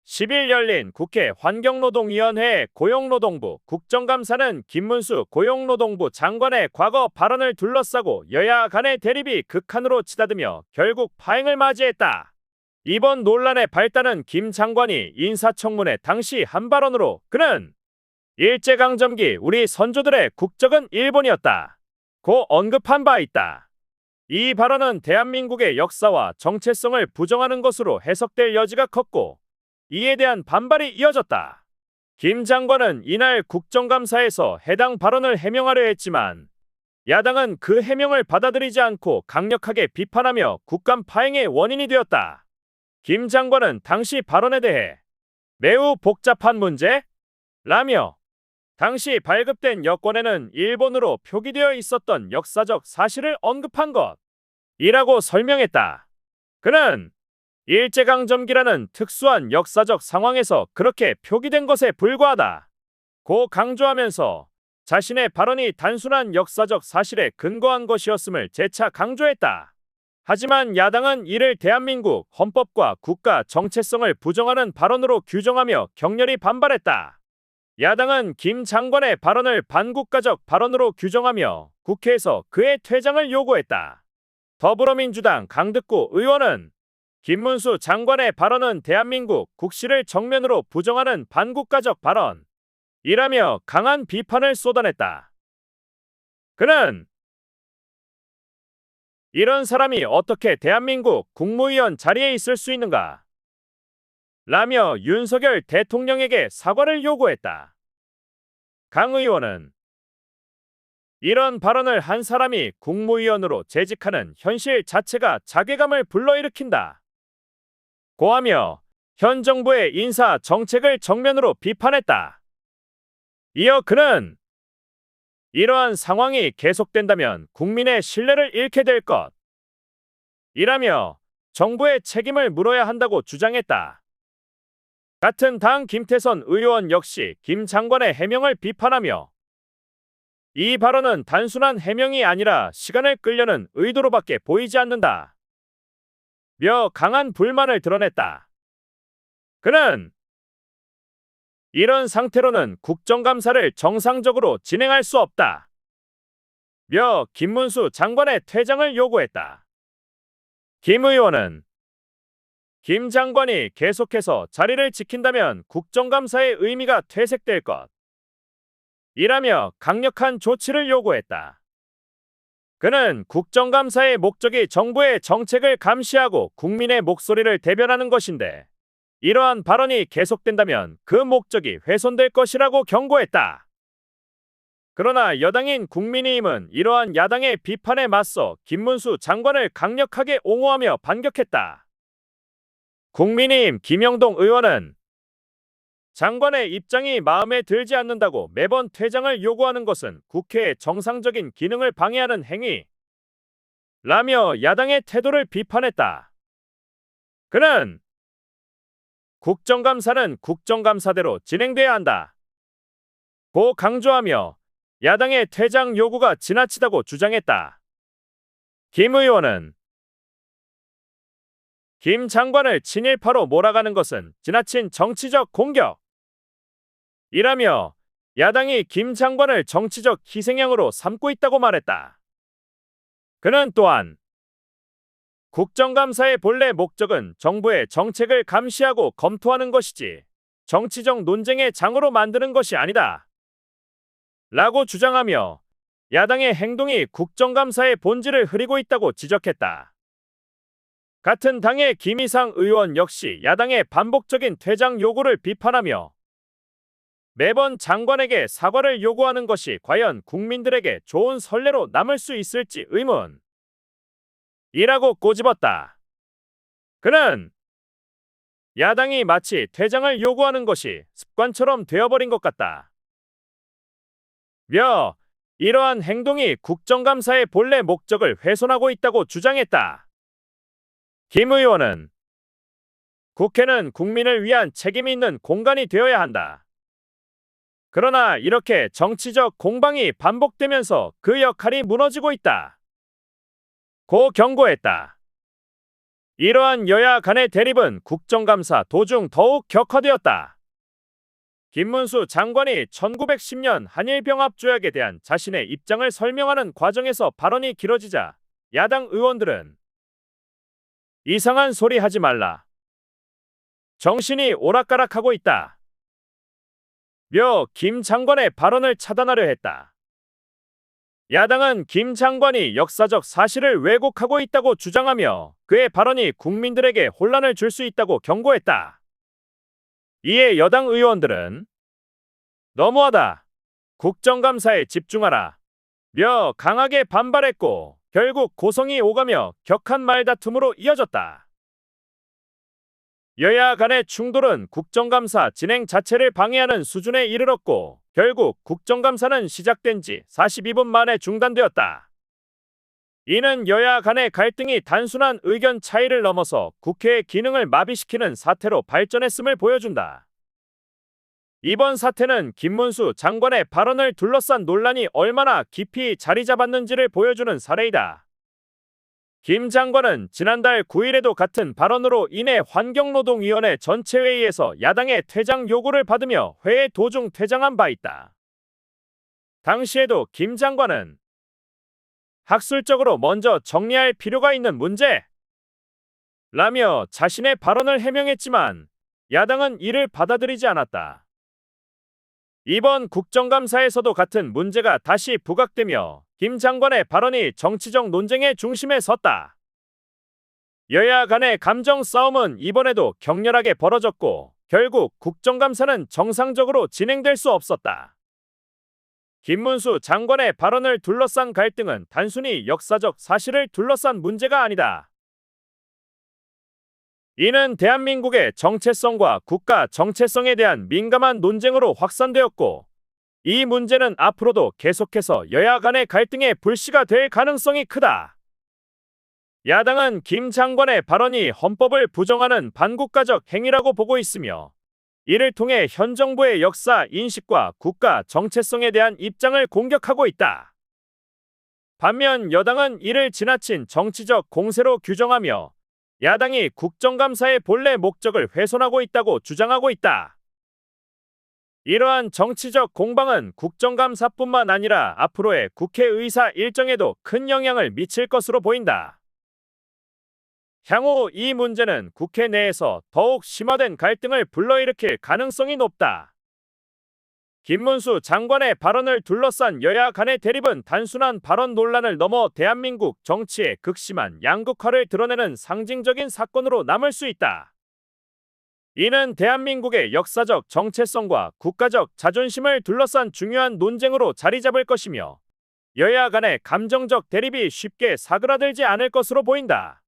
10일 열린 국회 환경노동위원회 고용노동부 국정감사는 김문수 고용노동부 장관의 과거 발언을 둘러싸고 여야 간의 대립이 극한으로 치닫으며 결국 파행을 맞이했다. 이번 논란의 발단은 김 장관이 인사청문회 당시 한 발언으로 그는 일제강점기 우리 선조들의 국적은 일본이었다 고 언급한 바 있다. 이 발언은 대한민국의 역사와 정체성을 부정하는 것으로 해석될 여지가 컸고 이에 대한 반발이 이어졌다. 김 장관은 이날 국정감사에서 해당 발언을 해명하려 했지만 야당은 그 해명을 받아들이지 않고 강력하게 비판하며 국감 파행의 원인이 되었다. 김 장관은 당시 발언에 대해 매우 복잡한 문제라며 당시 발급된 여권에는 일본으로 표기되어 있었던 역사적 사실을 언급한 것이라고 설명했다. 그는 일제강점기라는 특수한 역사적 상황에서 그렇게 표기된 것에 불과하다 고 강조하면서 자신의 발언이 단순한 역사적 사실에 근거한 것이었음을 재차 강조했다. 하지만 야당은 이를 대한민국 헌법과 국가 정체성을 부정하는 발언으로 규정하며 격렬히 반발했다. 야당은 김 장관의 발언을 반국가적 발언으로 규정하며 국회에서 그의 퇴장을 요구했다. 더불어민주당 강득구 의원은 김문수 장관의 발언은 대한민국 국시를 정면으로 부정하는 반국가적 발언이라며 강한 비판을 쏟아냈다. 그는 이런 사람이 어떻게 대한민국 국무위원 자리에 있을 수 있는가? 라며 윤석열 대통령에게 사과를 요구했다. 강 의원은 이런 발언을 한 사람이 국무위원으로 재직하는 현실 자체가 자괴감을 불러일으킨다 고하며 현 정부의 인사 정책을 정면으로 비판했다. 이어 그는 이러한 상황이 계속된다면 국민의 신뢰를 잃게 될 것이라며 정부의 책임을 물어야 한다고 주장했다. 같은 당 김태선 의원 역시 김 장관의 해명을 비판하며 이 발언은 단순한 해명이 아니라 시간을 끌려는 의도로밖에 보이지 않는다 며 강한 불만을 드러냈다. 그는 이런 상태로는 국정감사를 정상적으로 진행할 수 없다 며 김문수 장관의 퇴장을 요구했다. 김 의원은 김 장관이 계속해서 자리를 지킨다면 국정감사의 의미가 퇴색될 것이라며 강력한 조치를 요구했다. 그는 국정감사의 목적이 정부의 정책을 감시하고 국민의 목소리를 대변하는 것인데 이러한 발언이 계속된다면 그 목적이 훼손될 것이라고 경고했다. 그러나 여당인 국민의힘은 이러한 야당의 비판에 맞서 김문수 장관을 강력하게 옹호하며 반격했다. 국민의힘 김영동 의원은 장관의 입장이 마음에 들지 않는다고 매번 퇴장을 요구하는 것은 국회의 정상적인 기능을 방해하는 행위라며 야당의 태도를 비판했다. 그는 국정감사는 국정감사대로 진행돼야 한다 고 강조하며 야당의 퇴장 요구가 지나치다고 주장했다. 김 의원은 김 장관을 친일파로 몰아가는 것은 지나친 정치적 공격이라며 야당이 김 장관을 정치적 희생양으로 삼고 있다고 말했다. 그는 또한 국정감사의 본래 목적은 정부의 정책을 감시하고 검토하는 것이지 정치적 논쟁의 장으로 만드는 것이 아니다 라고 주장하며 야당의 행동이 국정감사의 본질을 흐리고 있다고 지적했다. 같은 당의 김이상 의원 역시 야당의 반복적인 퇴장 요구를 비판하며 매번 장관에게 사과를 요구하는 것이 과연 국민들에게 좋은 선례로 남을 수 있을지 의문이라고 꼬집었다. 그는 야당이 마치 퇴장을 요구하는 것이 습관처럼 되어버린 것 같다 며 이러한 행동이 국정감사의 본래 목적을 훼손하고 있다고 주장했다. 김 의원은 국회는 국민을 위한 책임이 있는 공간이 되어야 한다. 그러나 이렇게 정치적 공방이 반복되면서 그 역할이 무너지고 있다 고 경고했다. 이러한 여야 간의 대립은 국정감사 도중 더욱 격화되었다. 김문수 장관이 1910년 한일병합조약에 대한 자신의 입장을 설명하는 과정에서 발언이 길어지자 야당 의원들은 이상한 소리 하지 말라. 정신이 오락가락하고 있다. 며 김 장관의 발언을 차단하려 했다. 야당은 김 장관이 역사적 사실을 왜곡하고 있다고 주장하며 그의 발언이 국민들에게 혼란을 줄 수 있다고 경고했다. 이에 여당 의원들은 너무하다. 국정감사에 집중하라. 며 강하게 반발했고 결국 고성이 오가며 격한 말다툼으로 이어졌다. 여야 간의 충돌은 국정감사 진행 자체를 방해하는 수준에 이르렀고 결국 국정감사는 시작된 지 42분 만에 중단되었다. 이는 여야 간의 갈등이 단순한 의견 차이를 넘어서 국회의 기능을 마비시키는 사태로 발전했음을 보여준다. 이번 사태는 김문수 장관의 발언을 둘러싼 논란이 얼마나 깊이 자리 잡았는지를 보여주는 사례이다. 김 장관은 지난달 9일에도 같은 발언으로 인해 환경노동위원회 전체회의에서 야당의 퇴장 요구를 받으며 회의 도중 퇴장한 바 있다. 당시에도 김 장관은 학술적으로 먼저 정리할 필요가 있는 문제 라며 자신의 발언을 해명했지만 야당은 이를 받아들이지 않았다. 이번 국정감사에서도 같은 문제가 다시 부각되며 김 장관의 발언이 정치적 논쟁의 중심에 섰다. 여야 간의 감정 싸움은 이번에도 격렬하게 벌어졌고 결국 국정감사는 정상적으로 진행될 수 없었다. 김문수 장관의 발언을 둘러싼 갈등은 단순히 역사적 사실을 둘러싼 문제가 아니다. 이는 대한민국의 정체성과 국가 정체성에 대한 민감한 논쟁으로 확산되었고 이 문제는 앞으로도 계속해서 여야 간의 갈등의 불씨가 될 가능성이 크다. 야당은 김 장관의 발언이 헌법을 부정하는 반국가적 행위라고 보고 있으며 이를 통해 현 정부의 역사 인식과 국가 정체성에 대한 입장을 공격하고 있다. 반면 여당은 이를 지나친 정치적 공세로 규정하며 야당이 국정감사의 본래 목적을 훼손하고 있다고 주장하고 있다. 이러한 정치적 공방은 국정감사뿐만 아니라 앞으로의 국회 의사 일정에도 큰 영향을 미칠 것으로 보인다. 향후 이 문제는 국회 내에서 더욱 심화된 갈등을 불러일으킬 가능성이 높다. 김문수 장관의 발언을 둘러싼 여야 간의 대립은 단순한 발언 논란을 넘어 대한민국 정치의 극심한 양극화를 드러내는 상징적인 사건으로 남을 수 있다. 이는 대한민국의 역사적 정체성과 국가적 자존심을 둘러싼 중요한 논쟁으로 자리 잡을 것이며 여야 간의 감정적 대립이 쉽게 사그라들지 않을 것으로 보인다.